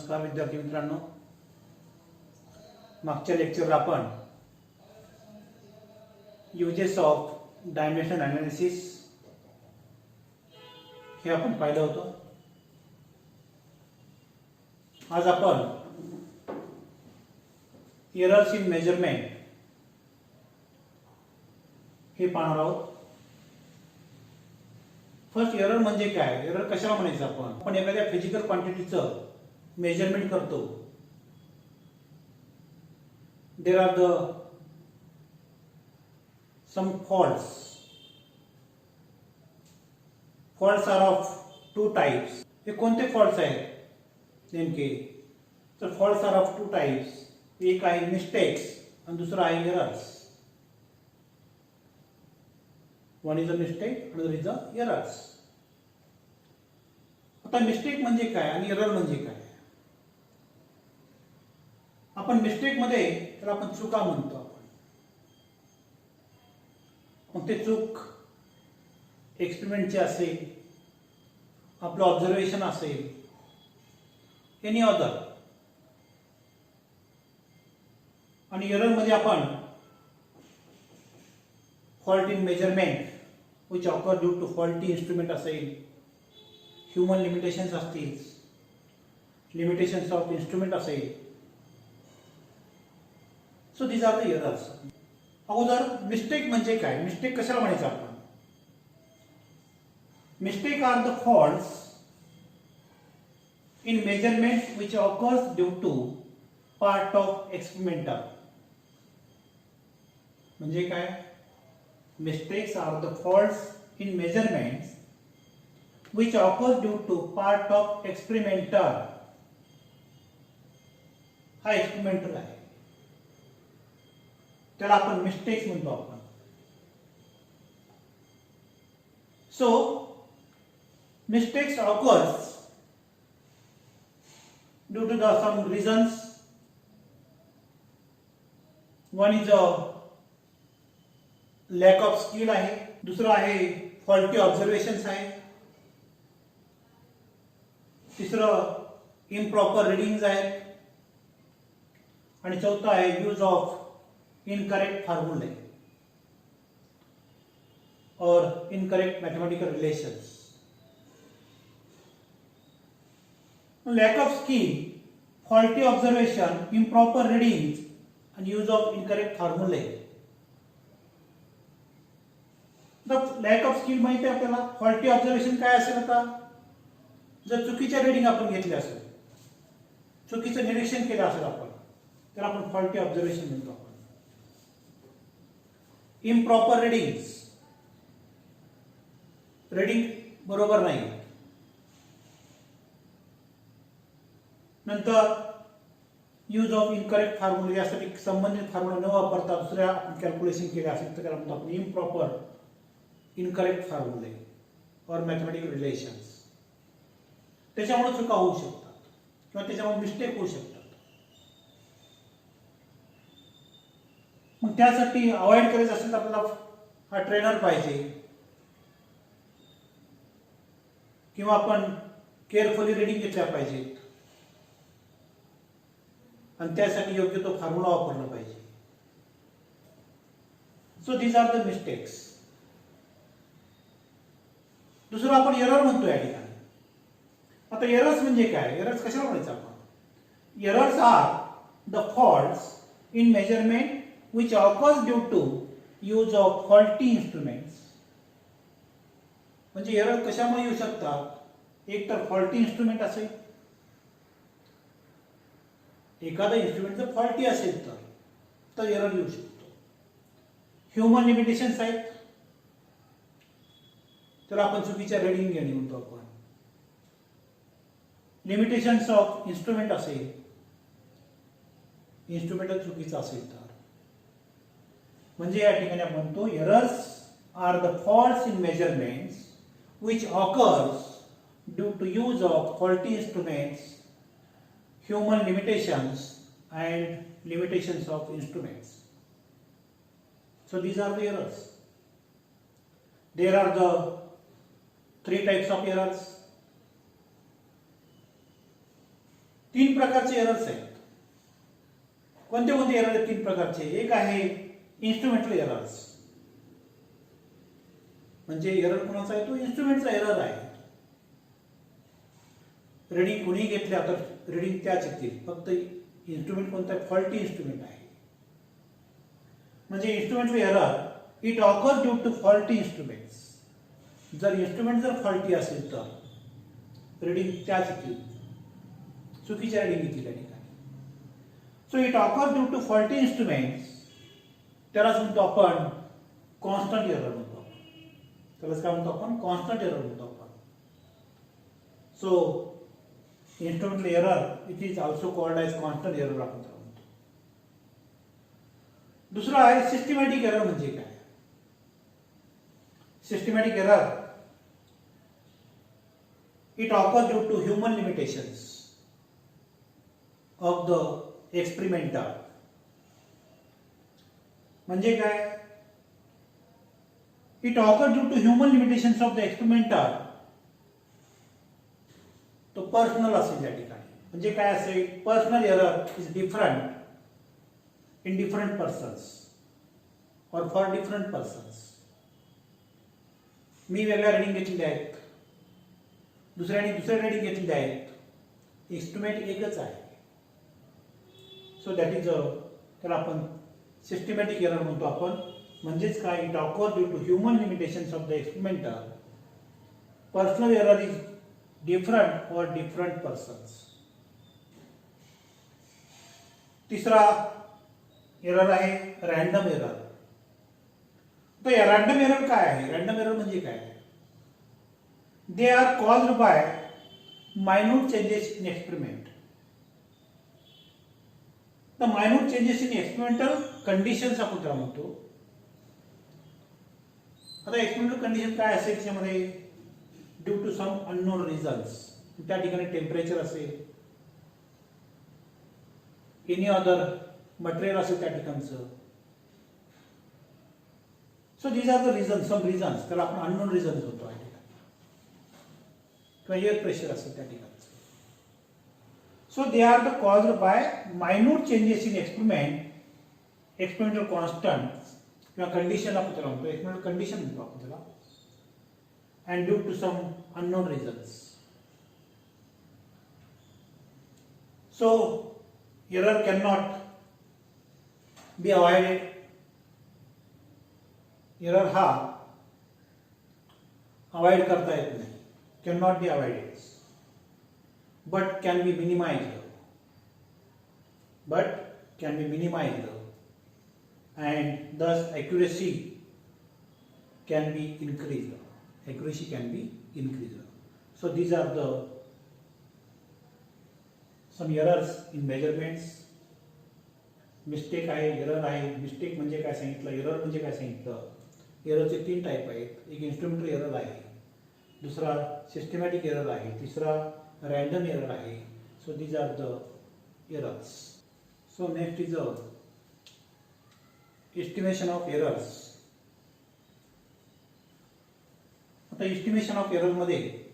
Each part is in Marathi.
नमस्कार विद्यार्थी मित्रांनो, मागच्या लेक्चरला आपण युजेस ऑफ डायमेन्शन अनालिसिस हे आपण पाहिलं होतं. आज आपण एरर्स इन मेजरमेंट हे पाहणार आहोत. फर्स्ट, एरर म्हणजे काय? एरर कशाला म्हणायचं? आपण एखाद्या फिजिकल क्वांटिटीचं मेजरमेंट करतो. There are the some faults. Faults are of two types. हे कोणते फॉल्ट्स आहेत नेमके? तर faults are of two types. एक आहे मिस्टेक्स आणि दुसरा आहे errors. One is a mistake, another is a errors. आता मिस्टेक म्हणजे काय आणि एरर म्हणजे काय? आपण मिस्टेक मध्ये त्याला आपण चुका म्हणतो. मग ते चूक एक्सपेरिमेंटची असेल, आपलं ऑब्झर्वेशन असेल, एनी अदर. आणि एरर मध्ये आपण fault in measurement which occur due to faulty instrument असेल, ह्युमन लिमिटेशन्स असतील, लिमिटेशन्स ऑफ इन्स्ट्रुमेंट असेल. So these are the errors. अगोदर मिस्टेक म्हणजे काय? मिस्टेक कशाला म्हणायचं आपण? Mistake are the faults in measurement which occurs due to part of experimental. म्हणजे काय? Mistakes are the faults in measurements which occur due to part of experimental. हा एक्सपेरिमेंटल आहे, त्याला आपण मिस्टेक्स म्हणतो आपण. So mistakes occurs due to the some reasons. One is a lakh of skill आहे, दुसरं आहे फॉल्टी ऑब्झर्वेशन्स आहे, तिसरं इम्प्रॉपर रिडिंग्स आहेत, आणि चौथं आहे यूज ऑफ इनकरेक्ट फॉर्म्युले और incorrect mathematical relations. Lack of skill, faulty observation, improper readings आणि यूज ऑफ इनकरेक्ट फॉर्म्युले. लॅक ऑफ स्किल माहिती आहे आपल्याला. फॉल्टी ऑब्झर्वेशन काय असेल? आता जर चुकीच्या रिडिंग आपण घेतल्या असेल, चुकीचं निरीक्षण केलं असेल आपण, तर आपण फॉल्टी ऑब्झर्वेशन म्हणतो आपण. इम्प्रॉपर रिडिंग्स, रिडिंग बरोबर नाही. नंतर यूज ऑफ इनकरेक्ट फॉर्म्युले, यासाठी संबंधित फॉर्म्युला न वापरता दुसऱ्या आपण कॅल्क्युलेशन केले असेल तर त्याला म्हणतो आपण इम्प्रॉपर इनकरेक्ट फॉर्म्युले और मॅथमॅटिकल रिलेशन्स. त्याच्यामुळे चुका होऊ शकतात किंवा त्याच्यामुळे मिस्टेक होऊ शकतात. मग त्यासाठी अवॉइड करायचं असेल तर आपल्याला हा ट्रेनर पाहिजे, किंवा आपण केअरफुली रिडिंग घेतल्या पाहिजेत, आणि त्यासाठी योग्य तो फॉर्म्युला वापरला पाहिजे. So these are the mistakes. दुसरं आपण एरर म्हणतो या ठिकाणी. आता एरर्स म्हणजे काय? एरर्स कशाला म्हणायचं आपण? Errors are the faults in measurement which occurs due to use of faulty instruments. म्हणजे एरर कशामुळे येऊ शकतात? एक तर फॉल्टी इन्स्ट्रुमेंट असेल, एखादा इन्स्ट्रुमेंट जर फॉल्टी असेल तर एरर येऊ शकतो. ह्युमन लिमिटेशन्स आहेत, तर आपण चुकीच्या रिडिंग घेणे म्हणतो आपण. लिमिटेशन्स ऑफ इन्स्ट्रुमेंट असेल, इन्स्ट्रुमेंट चुकीचं असेल तर, म्हणजे या ठिकाणी आपण म्हणतो errors are the faults in measurements which occurs due to use of faulty instruments, human limitations and limitations of instruments. So these are the errors. There are the three types of errors. तीन प्रकारचे एरर्स आहेत. कोणते कोणते एरर आहेत तीन प्रकारचे? एक आहे इन्स्ट्रुमेंटल एरर्स, म्हणजे एरर कोणाचा आहे? तो इन्स्ट्रुमेंटचा एरर आहे. रिडिंग कोणी घेतल्या तर रिडिंग त्याच येतील, फक्त इन्स्ट्रुमेंट कोणता आहे? फॉल्टी इन्स्ट्रुमेंट आहे. म्हणजे instrumental error it occurs due to faulty instruments. जर इन्स्ट्रुमेंट जर फॉल्टी असेल तर रिडिंग त्याच येतील, चुकीच्या रिडिंग येतील या ठिकाणी. So it occurs due to faulty instruments, त्यालाच म्हणतो आपण कॉन्स्टंट एरर म्हणतो. त्यालाच काय म्हणतो आपण? कॉन्स्टंट एरर म्हणतो आपण. So instrumental error it is also called as constant error आपण त्याला म्हणतो. दुसरा आहे सिस्टमॅटिक एरर. म्हणजे काय? Systematic error it occurs due to human limitations of the experimenter. म्हणजे काय? it occurs due to human limitations of the experimenter. तो पर्सनल असेल या ठिकाणी. म्हणजे काय असेल? Personal error is different in different persons और फॉर डिफरंट पर्सन्स. मी वेगळ्या रिडिंग घेतलेल्या आहेत, दुसऱ्याने दुसऱ्या रिडिंग घेतलेल्या आहेत, इन्स्ट्रुमेंट एकच आहे. सो दॅट इज त्याला आपण सिस्टमॅटिक एरर म्हणतो आपण. म्हणजेच काय? It occurs due to human limitations of the experimenter. Personal error is different for different persons. तिसरा एरर आहे रॅन्डम एरर. तर रॅन्डम एरर काय आहे? रॅन्डम एरर म्हणजे काय? They are caused by minute changes in experiment. तर minute changes in experimental conditions आपण त्याला म्हणतो. आता एक्सपेरिमेंटल कंडिशन काय असेल त्याच्यामध्ये? Due to some unknown reasons. त्या ठिकाणी टेम्परेचर असेल, एनी अदर मटेरियल असेल त्या ठिकाणचं. So these are the reason, some reasons. त्याला आपण अननोन रिझन्स होतो या ठिकाणी. किंवा एअर प्रेशर असेल त्या ठिकाणचं. So they are the caused by minute changes in experiment, experimental constant किंवा कंडिशन आपण त्याला म्हणतो. एक्सपेरिमेंटल कंडिशन म्हणतो आपण त्याला. And due to some unknown reasons. So error cannot be avoided. Error हा avoid करता येत नाही, cannot be avoided, but can be minimized. But can be minimized, and thus accuracy can be increased. Accuracy can be increased. So these are the some errors in measurements. Mistake आहे, error आहे. Mistake म्हणजे काय सांगितलं, error म्हणजे काय सांगितलं. एररचे तीन टाइप आहेत. एक इन्स्ट्रुमेंटल एरर आहे, दुसरा सिस्टमॅटिक एरर आहे, तिसरा रॅन्डम एरर आहे. So these are the errors. So next is estimation of errors. आता एस्टिमेशन ऑफ एरर मध्ये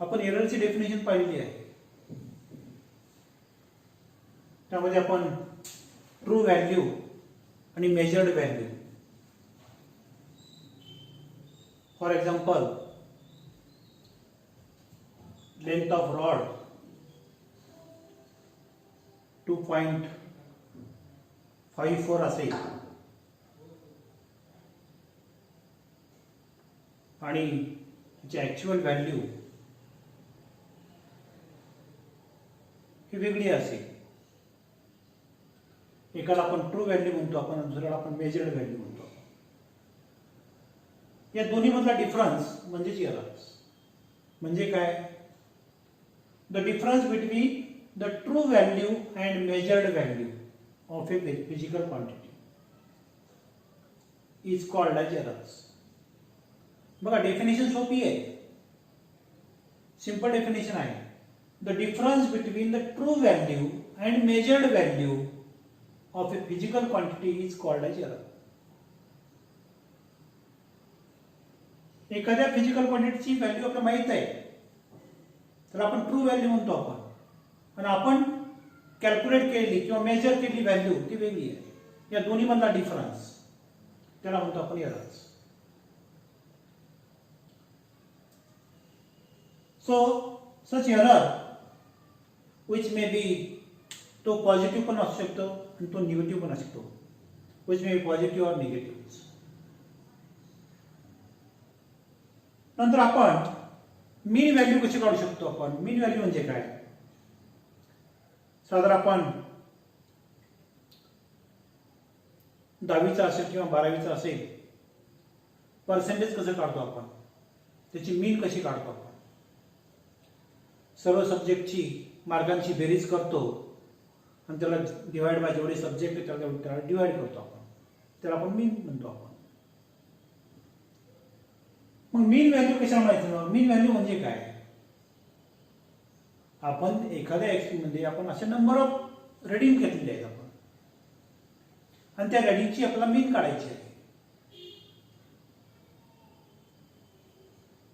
आपण एररची डेफिनेशन पाहिली आहे. त्यामध्ये आपण ट्रू व्हॅल्यू आणि measured value. For example, length of rod 2.54 असेल आणि त्याची ॲक्च्युअल व्हॅल्यू ही वेगळी असेल. एकाला आपण ट्रू व्हॅल्यू म्हणतो आपण, दुसऱ्याला आपण मेजर्ड व्हॅल्यू म्हणतो. या दोन्ही मधला डिफरन्स म्हणजेच एरर्स. म्हणजे काय? The difference between the true value and measured value of a physical quantity is called as errors. बघा डेफिनेशन सोपी आहे, सिंपल डेफिनेशन आहे. The difference between the true value and measured value of a physical quantity is called as error. एखाद्या फिजिकल क्वांटिटीची व्हॅल्यू आपल्याला माहित आहे, तर आपण ट्रू व्हॅल्यू म्हणतो आपण, आणि आपण कॅल्क्युलेट केलेली किंवा मेजर केलेली व्हॅल्यू ती वेगळी आहे. या दोन्ही मधला डिफरन्स त्याला म्हणतो आपण errors. So such error which may be, तो पॉझिटिव्ह पण असू शकतो आणि तो निगेटिव्ह पण असू शकतो, विच मे बी पॉझिटिव्ह और निगेटिव्ह. नंतर आपण मीन व्हॅल्यू कशी काढू शकतो. आपण मीन व्हॅल्यू म्हणजे काय, साधारण आपण 10वीचा असेल किंवा 12वीचा असेल, पर्सेंटेज कसं काढतो आपण, त्याची मीन कशी काढतो आपण. सर्व सब्जेक्टची मार्गांची बेरीज करतो आणि त्याला डिवाइड बाय जेवढे सब्जेक्ट आहे त्याला डिवाइड करतो आपण, त्याला आपण मीन म्हणतो आपण. मग मीन व्हॅल्यू कशा माहिती. मीन व्हॅल्यू म्हणजे काय, आपण एखाद्या मध्ये आपण असे नंबर ऑफ रीडिंग घेतलेले आहेत आपण, आणि त्या रीडिंगची आपल्याला मीन काढायची आहे.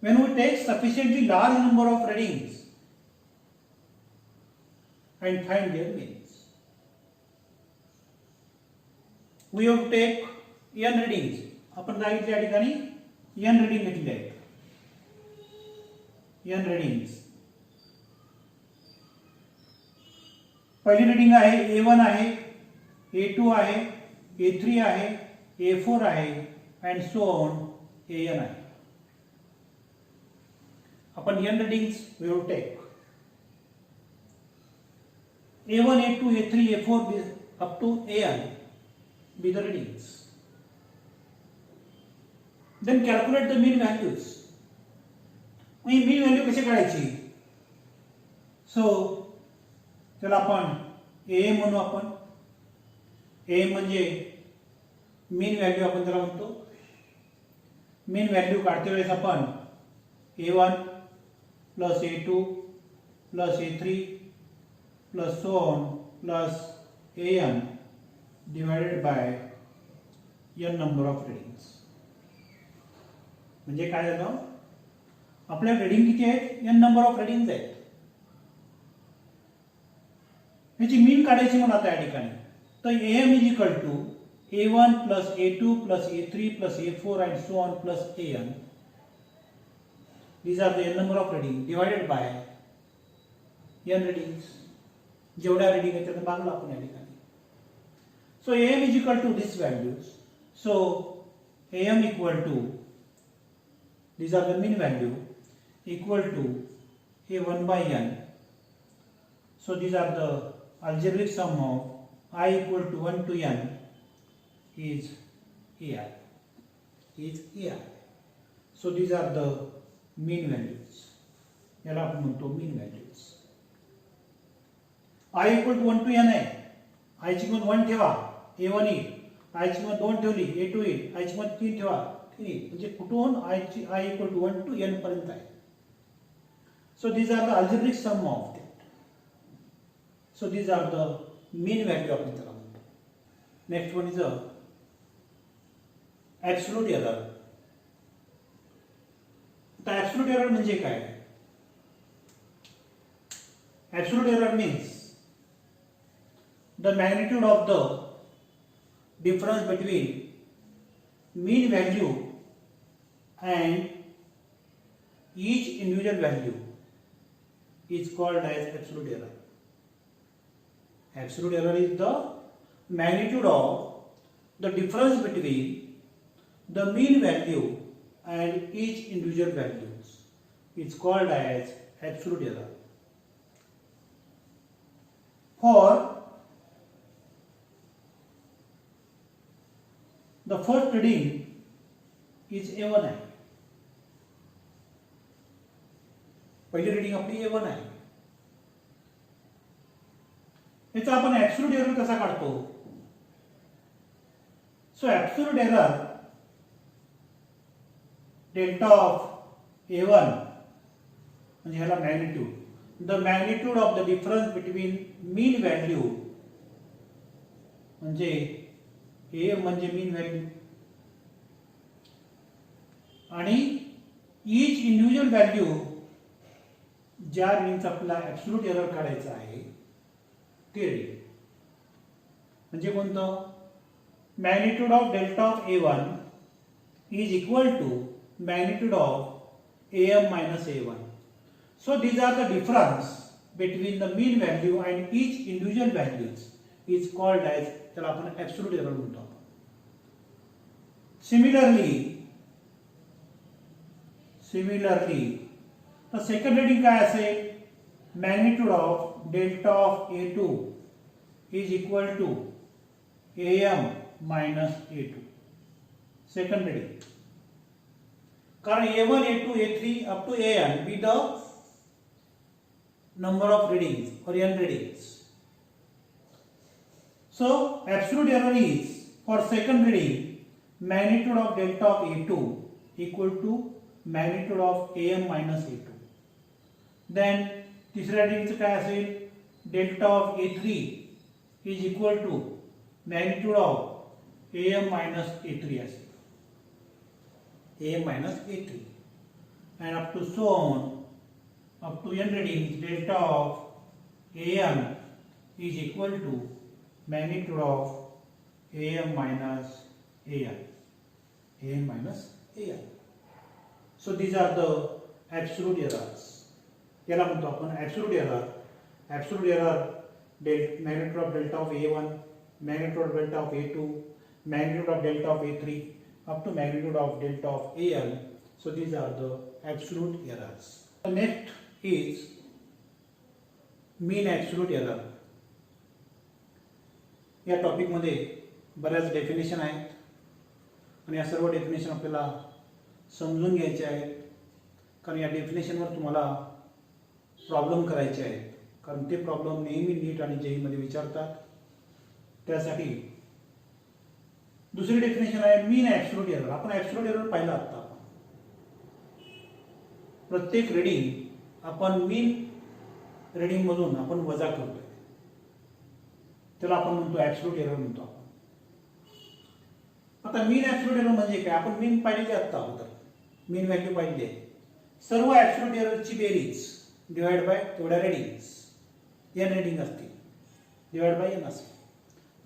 when we take sufficiently large number of readings and find their means, we have to take n readings. आपण सांगितले या ठिकाणी n रीडिंग घेतली आहे, n रीडिंग्स. पहिली रीडिंग आहे A1 आहे, A2 आहे, A3 आहे, A4 आहे अँड सो ऑन AN आहे. आपण n readings we will take. A1, A2, A3, A4 up to AN be the readings. Then calculate the mean values. mean value कशी काढायची. सो त्याला आपण AM म्हणू. आपण AM म्हणजे मीन व्हॅल्यू आपण त्याला म्हणतो. मीन व्हॅल्यू काढते वेळेस आपण A1 plus A2 plus A3 plus so on plus AN divided by n number of readings. म्हणजे काय झालं, आपल्या रीडिंग किती आहेत, n नंबर ऑफ रीडिंग्स आहेत. याची मीन काढायची मला आता या ठिकाणी. तर AM is equal to A1 plus A2 plus A3 plus A4 and so on plus AN. These are the n number of reading divided by n readings. जेवढ्या रीडिंग आहेत त्याला भागलं आपण या ठिकाणी. So AM is equal to this values. So AM equal to, these are the mean value, equal to A1 by n. So these are the algebraic sum of I equal to 1 to n is AI. So these are the mean values. याला आपण म्हणतो mean values. I equal to 1 to n आहे. I ची किंमत 1 ठेवा, A1 येईल. I ची किंमत 2 ठेवली, A2 येईल. I ची किंमत 3 ठेवा, म्हणजे कुठून I equal to 1 to n पर्यंत आहे. So these are the algebraic sum of that. So these are the mean value आपण त्याला म्हणतो. Next one is a absolute error. आता absolute error म्हणजे काय? Absolute error means the magnitude of the difference between mean value and each individual value is called as absolute error. Absolute error is the magnitude of the difference between the mean value and each individual values. It's called as absolute error. For the first reading is A1 आहे. पहिली रीडिंग आपली A1 आहे. याचा आपण ऍब्सोल्यूट एरर कसा काढतो. So absolute error delta of A1 म्हणजे ह्याला magnitude, the magnitude of the difference between mean value म्हणजे AM म्हणजे मीन व्हॅल्यू आणि ईच इंडिव्हिज्युअल व्हॅल्यू ज्या रिडिंगचा आपल्याला ॲब्सोल्यूट एरर काढायचा आहे ते रिडिंग म्हणजे कोणतं magnitude of delta of A1 is equal to magnitude of AM minus A1. So these are the difference between the mean value and each individual values is called as त्याला आपण ॲब्सोल्यूट एरर म्हणतो आपण. Similarly the second reading काय असेल magnitude of delta of A2 is equal to AM minus A2. Second reading. कारण A1, A2, A3 up to AN be the number of readings or n readings. So absolute error is for second reading magnitude of delta of A2 equal to magnitude of AM minus A2. Then तिसऱ्या reading काय असेल delta of A3 is equal to magnitude of AM minus A3 असेल. AM minus A3 and up to so on up to n readings delta of AM is equal to magnitude of AM minus AM minus AM. So these are the absolute errors. याला म्हणतो आपण absolute error. Absolute error magnitude of delta of A1, magnitude of delta of A2, magnitude of delta of A3 up to magnitude of delta of AN. So these are the absolute errors. The next is mean absolute error. या टॉपिक मध्ये बऱ्याच डेफिनेशन आहेत आणि या सर्व डेफिनेशन आपल्याला समजून घ्यायचे आहेत कारण या डेफिनेशनवर तुम्हाला प्रॉब्लेम करायचे आहेत कारण ते प्रॉब्लेम नेहमी नीट आणि जेई मध्ये विचारतात. त्यासाठी दुसरी डेफिनेशन आहे मीन ॲब्सोल्यूट एरर. आपण ॲब्सोल्यूट एरर पाहिला आता. प्रत्येक रीडिंग आपण मीन रीडिंग मधून आपण वजा करतोय त्याला आपण म्हणतो ॲब्सोल्यूट एरर म्हणतो आपण. आता मीन ॲब्सोल्यूट एरर म्हणजे काय आपण मीन पाहिलेली आता अगोदर मीन व्हॅल्यू पाहिली आहे. सर्व ॲब्सोल्यूट एररची बेरीज डिवाइड बाय तेवढ्या रीडिंग्स n रीडिंग असतील डिवाइड बाय n असेल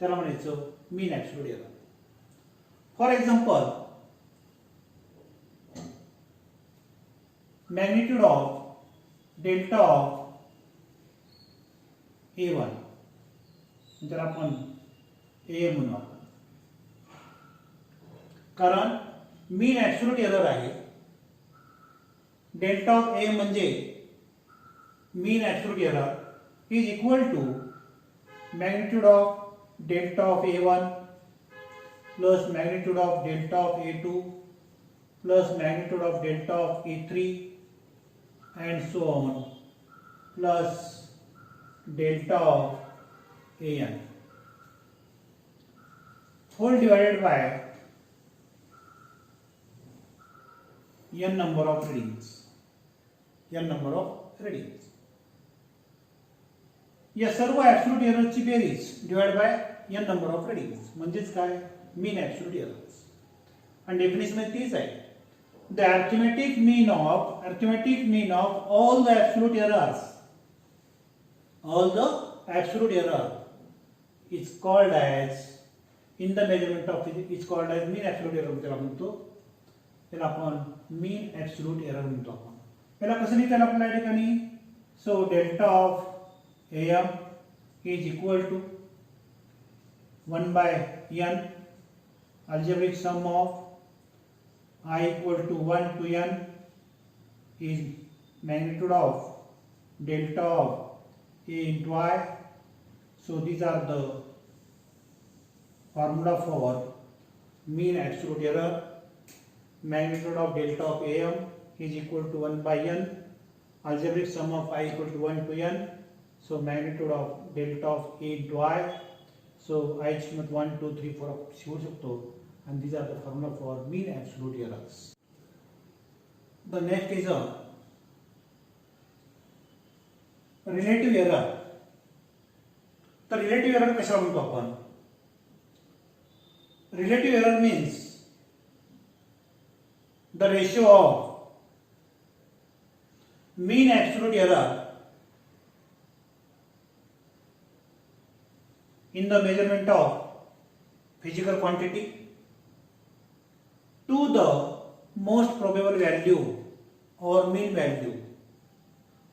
त्याला म्हणायचं mean absolute error. For example, magnitude of delta of A1 ज्याला आपण AM म्हणू आपण कारण मीन ॲब्सोल्यूट एरर आहे. डेल्टा ऑफ A म्हणजे mean absolute error is equal to magnitude of delta of A1 plus magnitude of delta of A2 plus magnitude of delta of A3 and so on plus delta of AN whole divided by n number of readings. या सर्व ॲब्सोल्यूट एररची बेरीज divide by n number of readings म्हणजेच काय mean absolute errors. And definition is this है the arithmetic mean of all the absolute error is called as in the measurement of physics is called as mean absolute error त्याला म्हणतो. त्याला आपण mean absolute error म्हणतो आपण. त्याला कसं लिहिता येईल आपल्याला या ठिकाणी so delta of AM is equal to 1 by n algebraic sum of I equal to 1 to n is magnitude of delta of A into I. So these are the formula for mean absolute error. Magnitude of delta of AM is equal to 1 by n. Algebraic sum of I equal to 1 to n. So magnitude of delta of A into I. So I ची किंमत 1 2 3 4 शिवू शकतो and these are the formula for mean absolute errors. The next is a relative error. तर relative error कशाला म्हणतो आपण? Relative error means the ratio of mean absolute error in the measurement of physical quantity to the most probable value or mean value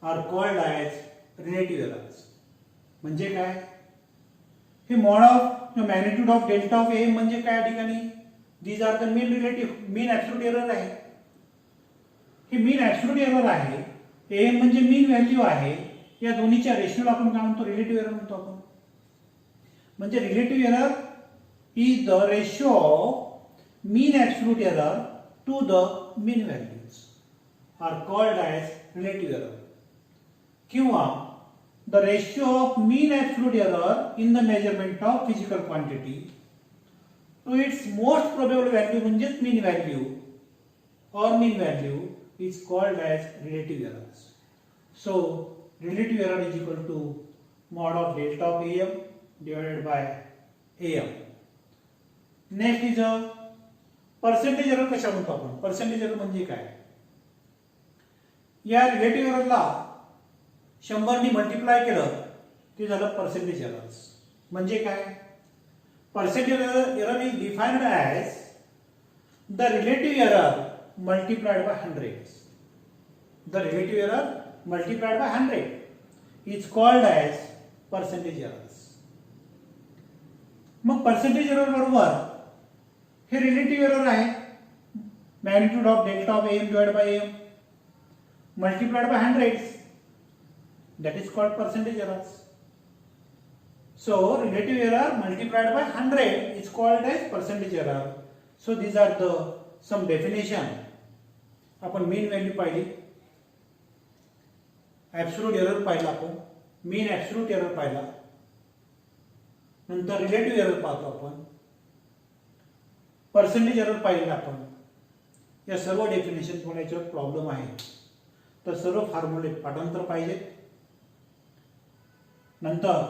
are called as relative errors. म्हणजे काय? हे mod of magnitude of delta of A म्हणजे काय या ठिकाणी? These are the mean absolute error आहे. हे मीन ॲब्सोल्यूट एरर आहे. ए म्हणजे मीन व्हॅल्यू आहे. या दोन्हीच्या रेशिओला आपण काय म्हणतो? रिलेटिव्ह एरर म्हणतो आपण. म्हणजे relative error is the ratio of mean absolute error to the mean values are called as relative error. किंवा the ratio of mean absolute error in the measurement of physical quantity to its most probable value म्हणजेच mean value or mean value is called as relative errors. So relative error is equal to mod of delta of am divided by am. Next is a percentage error. कशा म्हणतो आपण? percentage error म्हणजे काय? या relative error ला 100 ने मल्टिप्लाय केलं ते झालं पर्सेंटेज एरर्स. म्हणजे काय? Percentage error is defined as the relative error multiplied by 100. The relative error multiplied by 100 is called as percentage errors. मग पर्सेंटेज एरर बरोबर हे रिलेटिव्ह एरर आहे magnitude of delta of M divide by M multiplied by 100. That is called percentage errors. So relative error multiplied by 100 is called as percentage error. So these are the some definition. आपण mean value पाहिली, absolute error पाहिला, आपण mean absolute error पाहिला, नंतर relative error पाहतो आपण, percentage error पाहिली आपण. या सर्व डेफिनेशन थोड्या याच्यावर प्रॉब्लेम आहे, तर सर्व फॉर्म्युले पाठांतर पाहिजे. नंतर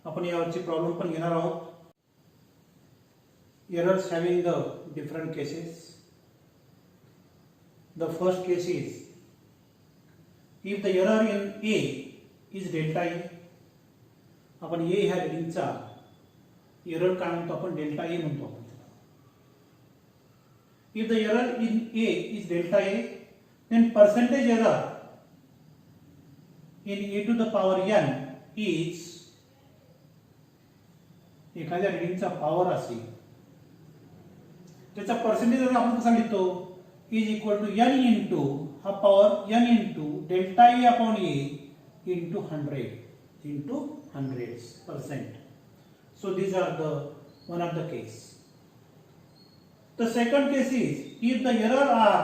आपण यावरची प्रॉब्लेम पण घेणार आहोत. Errors having the different cases. The first case is if the error in A is delta A. आपण ए ह्या रिडिंगचा एरर काय म्हणतो? आपण डेल्टा ए म्हणतो आपण. If the error in A is delta A then percentage error in A to the power N is एखाद्या रिडिंगचा पॉवर असेल त्याचा पर्सेंटेज जर आपण कसा लिहितो? Is equal to n into हा power n into delta A upon A into 100%. So these are the one of the case. The second case is if the error are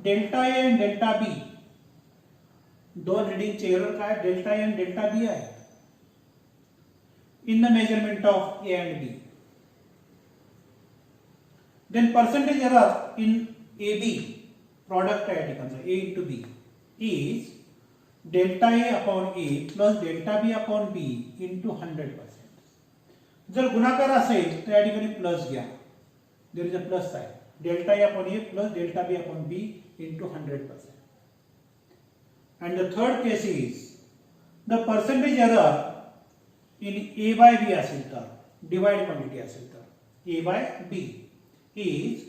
delta a and delta b. दोन रिडिंगचे एरर काय? डेल्टा ए आणि डेल्टा बी आहे in the measurement of A and B. Then percentage error in AB, product है ठिकाणचा A into B, is delta A upon A plus delta B upon B into 100%. जर गुणाकार असेल तर या ठिकाणी प्लस घ्या. There is a plus sign. Delta A upon A plus delta B upon B into 100%. And the third case is the percentage error in A by B असेल तर डिवाइड क्वांटिटी असेल तर A by B is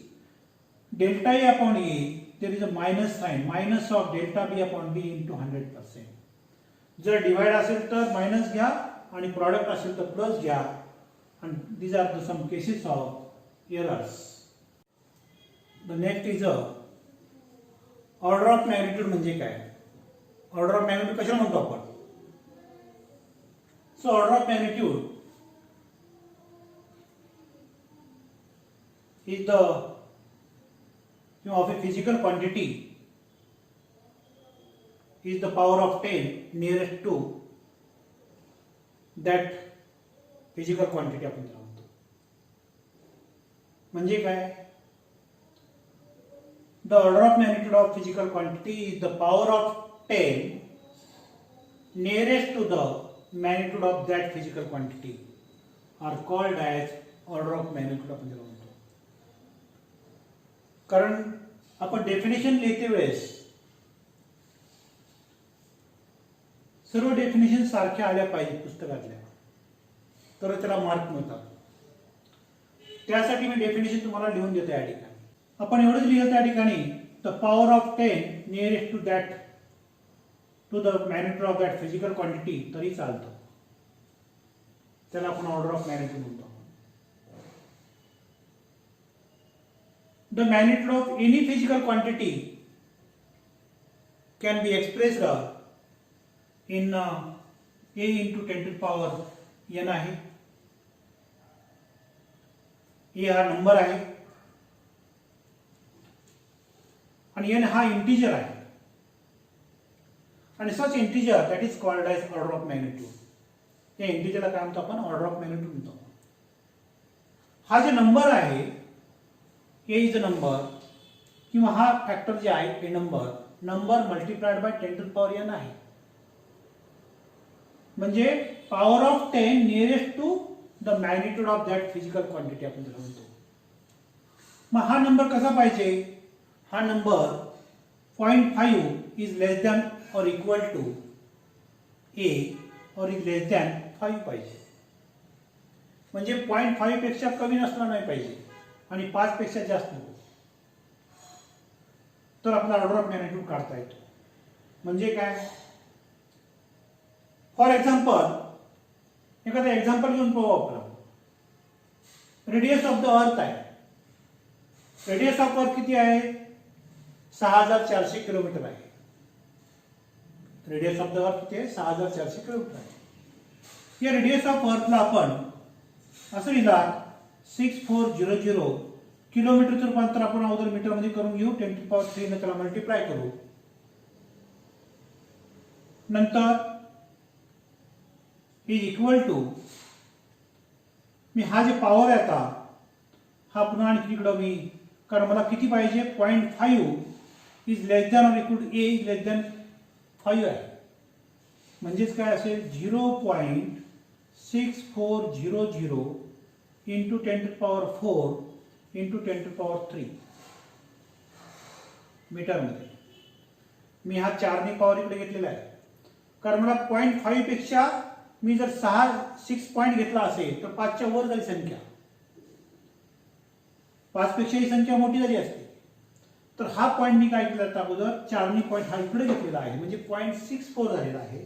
delta A upon A. There is a minus sign, minus of delta B upon B into 100%. जर डिवाइड असेल तर मायनस घ्या आणि प्रॉडक्ट असेल तर प्लस घ्या. and these are the some cases of errors. The next is a order of magnitude. म्हणजे काय? ऑर्डर ऑफ मॅग्निट्यूड कशाला म्हणतो आपण? So order of magnitude is the of a physical quantity is the power of 10 nearest to that physical quantity आपण म्हणतो. म्हणजे काय? The order of magnitude of physical quantity is the power of 10 nearest to the magnitude of that physical quantity are called as order of magnitude आपण म्हणतो. कारण आपण डेफिनेशन लिहिते वेळेस सर्व डेफिनेशन सारख्या आल्या पाहिजे पुस्तकातल्या. तर त्याला मार्क मिळतात. त्यासाठी मी डेफिनेशन तुम्हाला लिहून देतो या ठिकाणी. आपण एवढंच लिहिलं त्या ठिकाणी, the power of 10 nearest to that to the magnitude of that physical quantity तरी चालतं. त्याला आपण ऑर्डर ऑफ मॅग्निट्यूड म्हणतो. The magnitude of any physical quantity can be expressed in a into 10 to the power n आहे. a हा नंबर आहे आणि n हा इंटिजर आहे. आणि such integer that is called as order of magnitude. या इंटिजरला काय म्हणतो आपण? ऑर्डर ऑफ मॅग्निट्यूड म्हणतो. हा जे नंबर आहे a इज अ नंबर किंवा हा फॅक्टर जे आहे a number multiplied by 10 to the power n आहे. म्हणजे power of 10 nearest to the magnitude of that physical quantity आपण त्याला म्हणतो. मग हा नंबर कसा पाहिजे? हा number 0.5 is less than or equal to a or is less than 5 पाहिजे. म्हणजे 0.5 पेक्षा कमी नसला नाही पाहिजे आणि 5 पेक्षा जास्त नको. तर आपला ऑर्डर ऑफ मॅग्निट्यूड काढता येतो. म्हणजे काय? फॉर एक्झाम्पल एखादं एक्झाम्पल घेऊन पाहू आपण. रेडियस ऑफ द अर्थ आहे. रेडियस ऑफ अर्थ किती आहे? 6400 किलोमीटर आहे. रेडियस ऑफ द अर्थ किती आहे? 6400 किलोमीटर आहे. या रेडियस ऑफ अर्थला आपण असं लिहिला 6400 किलोमीटरचं रूपांतर आपण अगोदर मीटर मध्ये करून घेऊ. 10 to the power 3 ने त्याला मल्टिप्लाय करू. नंतर इज इक्वल टू मी हा जे पॉवर आहे आता हा पुन्हा आणखी इकडं मी, कारण मला किती पाहिजे? 0.5 is less than or equal to a is less than 5 आहे. म्हणजेच काय असेल? 0.6400 into 10 to the power 4 into 10 to the power 3 मीटरमध्ये. मी हा 4 ने पॉवर इकडे घेतलेला आहे कारण मला 0.5 पेक्षा मी जर 6 पॉइंट घेतला असेल तर 5च्या वर झाली संख्या. 5 पेक्षा ही संख्या मोठी झाली असते. तर हा पॉइंट मी काय केला अगोदर 4 ने पॉइंट हा इकडे घेतलेला आहे म्हणजे 0.64 झालेला आहे.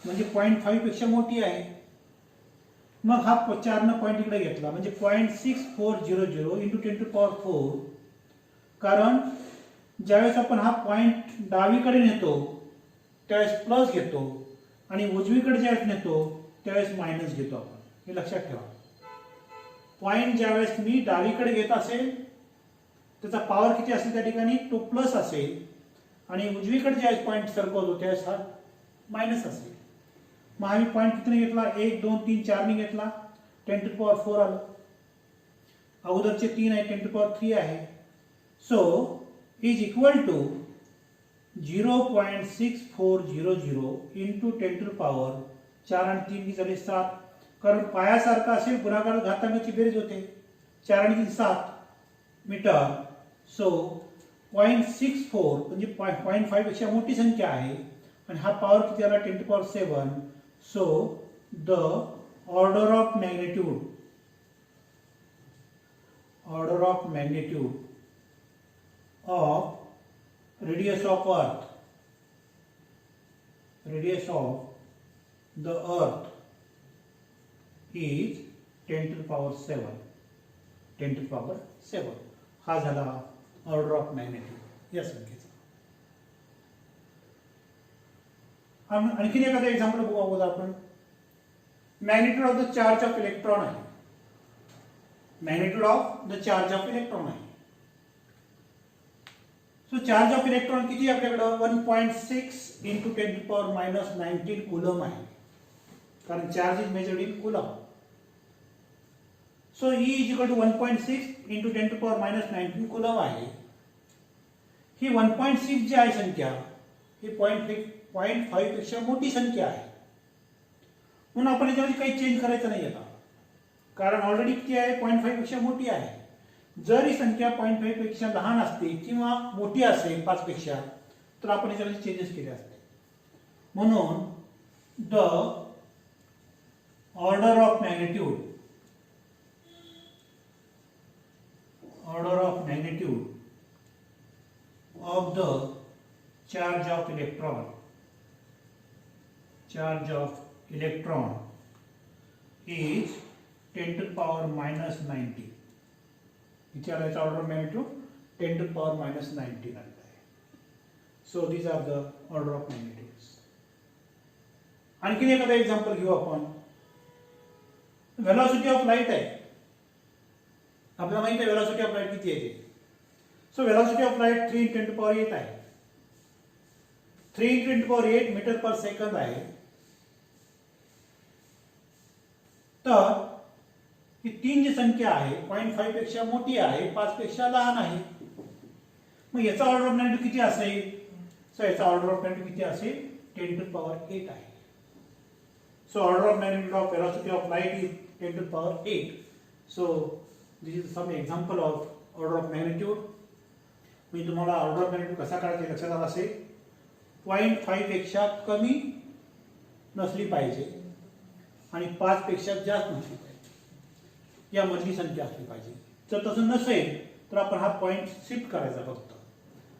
म्हणजे 0.5 पेक्षा मोठी आहे. मग हा 4 ने पॉइंट इकडे घेतला म्हणजे 0.6400 इंटू 10 to the power 4. कारण ज्यावेळेस आपण हा पॉइंट डावीकडे नेतो त्यावेळेस प्लस घेतो आणि उजवीकडे ज्यावेळेस नेतो त्यावेळेस मायनस घेतो आपण. हे लक्षात ठेवा. पॉइंट ज्यावेळेस मी डावीकडे घेत असेल त्याचा पॉवर किती असेल त्या ठिकाणी? तो प्लस असेल आणि उजवीकडे ज्यावेळेस पॉइंट सरकवतो त्यावेळेस हा मायनस असेल. मग आम्ही पॉइंट कितीने घेतला? 1 2 3 4 ने घेतला. 10 to the power 4 आलं. अगोदरचे 3 आहे 10 to the power 3 आहे. So is equal to 0.6400 into 10 to the power 4 आणि 3 झाले 7. कारण पायासारखा असेल गुणाकार घातांकाची बेरीज होते. 4 आणि 3 7 मीटर. सो 0.64 म्हणजे 0.5 पेक्षा मोठी संख्या आहे आणि हा पॉवर किती आला? 10 to the power 7. So the order of magnitude of radius of the earth is 10 to the power 7. 10 to the power 7 हा झाला ऑर्डर ऑफ मॅग्निट्यूड या संख्येचा. आणखीन एखादं एक्झाम्पल बघू आपण. Magnitude of the charge of electron आहे. Magnitude of the charge of electron आहे. सो चार्ज ऑफ इलेक्ट्रॉन किती आपल्याकडे? 1.6 into 10 to the power -19 coulomb आहे. कारण charge is measured in coulomb. So E is equal to 1.6 into 10 to the power -19 coulomb आहे. ही 1.6 जी आहे संख्या ही 0.5 पेक्षा मोठी संख्या आहे. म्हणून आपण याच्यामध्ये काही चेंज करायचं नाही आता कारण ऑलरेडी किती आहे? 0.5 पेक्षा मोठी आहे. जर ही संख्या 0.5 पेक्षा लहान असते किंवा मोठी असेल 5 पेक्षा तर आपण याच्यामध्ये चेंजेस केले असते. म्हणून the order of magnitude of the charge of electron is 10 to the power minus 90. विचारायचा order of magnitude 10 to the power minus 90 झालेला आहे. So these are the order of magnitudes. आणखीन एखादं एक्झाम्पल घेऊ आपण. व्हेलॉसिटी ऑफ लाईट आहे. आपल्याला माहिती आहे व्हेलॉसिटी ऑफ लाईट किती येते. सो व्हेलॉसिटी ऑफ लाईट 3 × 10⁸ आहे. 3 × 10⁸ मीटर पर सेकंद आहे. तर ही 3 जी संख्या आहे 0.5 पेक्षा मोठी आहे, 5 पेक्षा लहान आहे. मग याचा ऑर्डर ऑफ मॅग्निट्यूड किती असेल. सो याचा ऑर्डर ऑफ मॅग्निट्यूड किती असेल 10 to the power 8 आहे. So order of magnitude of velocity of light is 10 to the power 8. So this is some example of order of magnitude. मी तुम्हाला ऑर्डर ऑफ मॅग्निट्यूड कसा काढायचा लक्षात आला असेल. 0.5 पेक्षा कमी नसली पाहिजे आणि 5 पेक्षा जास्त नसली पाहिजे. या मधली संख्या असली पाहिजे. जर तसं नसेल तर आपण हा पॉईंट शिफ्ट करायचा फक्त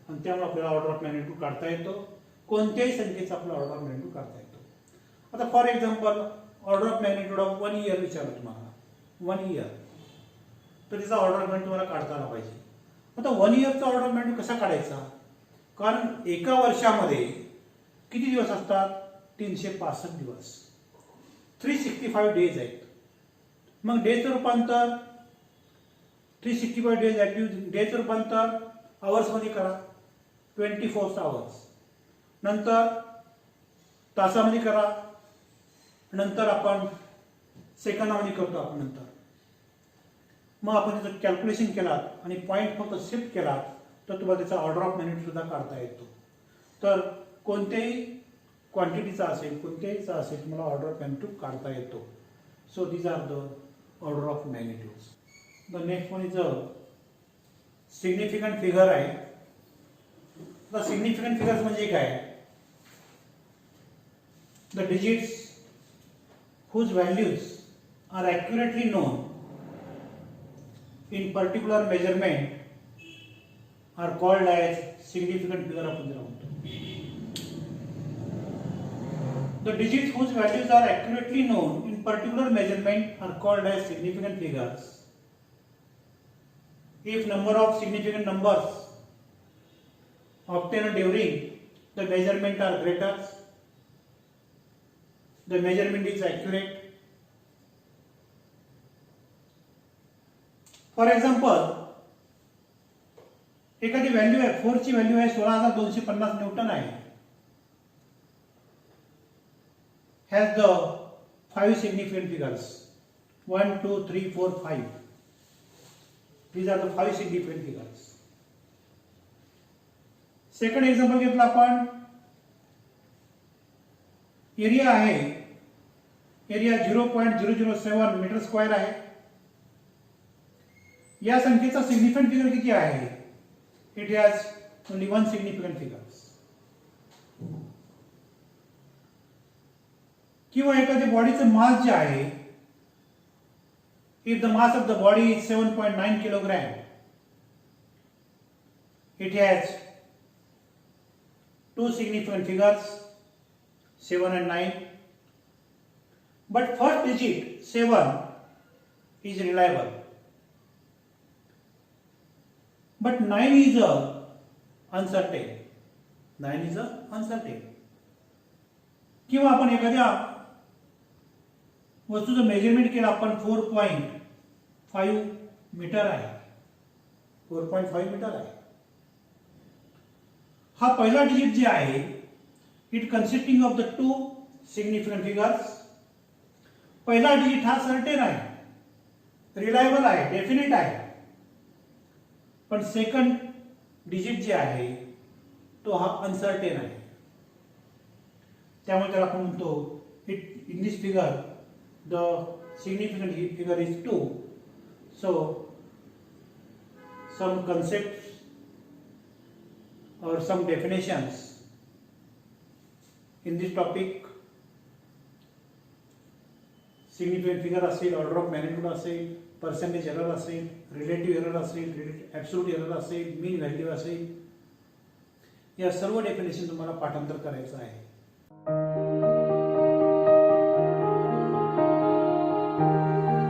आणि त्यामुळे आपल्याला ऑर्डर ऑफ मॅग्निट्यूड काढता येतो. कोणत्याही संख्येचा आपला ऑर्डर ऑफ मॅग्निट्यूड काढता येतो. आता for example order of magnitude of 1 year विचारलं तुम्हाला. 1 year तर तिचा ऑर्डर ऑफ मॅग्निट्यूड तुम्हाला काढता आला पाहिजे. आता 1 yearचा ऑर्डर ऑफ मॅग्निट्यूड कसा काढायचा. कारण एका वर्षामध्ये किती दिवस असतात 365 दिवस. 365 डेज आहेत. मग डेचं रूपांतर 365 डेज डेचं रूपांतर आवर्समध्ये करा 24 hours. नंतर तासामध्ये करा. नंतर आपण सेकंदामध्ये करतो आपण नंतर. मग आपण त्याचं कॅल्क्युलेशन केलात आणि पॉईंट फक्त शिफ्ट केला तर तुम्हाला त्याचा ऑर्डर ऑफ मॅग्निट्यूड सुद्धा काढता येतो. तर कोणत्याही क्वांटिटीचा असेल कोणत्याहीचा असेल तुम्हाला ऑर्डर ऑफ मॅग्निट्यूड काढता येतो. So these are the order of magnitudes. The next one is a significant figure आहे. द सिग्निफिकंट फिगर्स म्हणजे काय. The digits whose values are accurately known in particular measurement are called as significant figure. आपण त्याला म्हणतो. The digits whose values are accurately known in particular measurement are called as significant figures. If number of significant numbers obtained during the measurement are greater, the measurement is accurate. For example, एखादी व्हॅल्यू आहे 4 ची व्हॅल्यू आहे 16,250 न्यूटन आहे. has the 5 significant figures 1 2 3 4 5. These are the 5 significant figures. Second example घेतला आपण. एरिया आहे एरिया 0.007 मीटर स्क्वेअर आहे. या संख्येचा सिग्निफिकंट फिगर किती आहे. It has only 1 significant figures. किंवा एखाद्या बॉडीचं मास जे आहे if the mass of the body is 7.9 kilogram it has 2 significant figures 7 and 9. But first digit 7 is reliable. But 9 is uncertain. 9 is uncertain. किंवा आपण एखाद्या वस्तूचं मेजरमेंट केलं आपण 4.5 मीटर आहे. 4.5 मीटर आहे. हा पहिला डिजिट जे आहे it consisting of the 2 significant figures. पहिला डिजिट हा सर्टेन आहे, रिलायबल आहे, डेफिनेट आहे. पण सेकंड डिजिट जे आहे तो हा अनसर्टेन आहे. त्यामुळे त्याला आपण म्हणतो it in this figure the significant figure is 2. So some concept or some definitions in this topic. Significant figure असेल, ऑर्डर ऑफ मॅग्निट्यूड असेल, पर्सेंटेज एरर असेल, रिलेटिव्ह एरर असेल, ॲब्सोल्यूट एरर असेल, मीन व्हॅल्यू असेल, या सर्व डेफिनेशन तुम्हाला पाठांतर करायचं आहे.